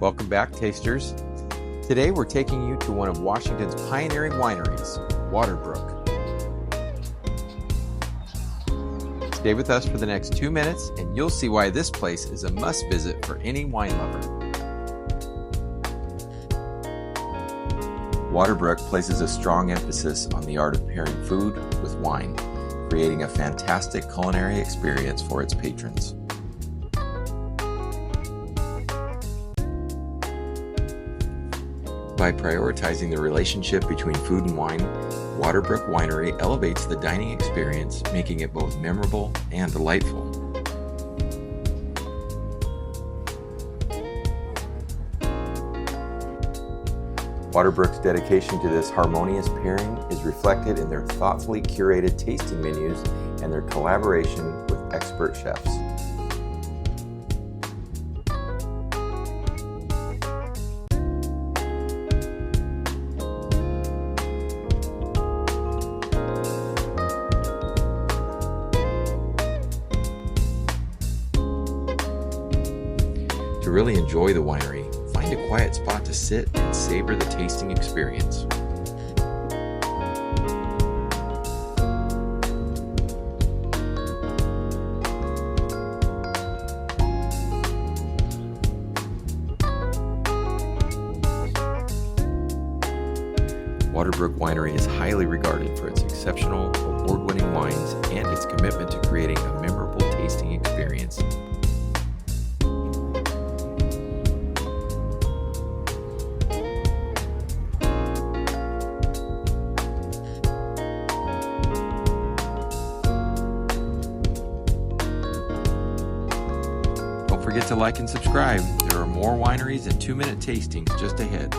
Welcome back, tasters. Today we're taking you to one of Washington's pioneering wineries, Waterbrook. Stay with us for the next 2 minutes and you'll see why this place is a must visit for any wine lover. Waterbrook places a strong emphasis on the art of pairing food with wine, creating a fantastic culinary experience for its patrons. By prioritizing the relationship between food and wine, Waterbrook Winery elevates the dining experience, making it both memorable and delightful. Waterbrook's dedication to this harmonious pairing is reflected in their thoughtfully curated tasting menus and their collaboration with expert chefs. To really enjoy the winery, find a quiet spot to sit and savor the tasting experience. Waterbrook Winery is highly regarded for its exceptional, award-winning wines and its commitment to creating a memorable tasting experience. Don't forget to like and subscribe. There are more wineries and 2-minute tastings just ahead.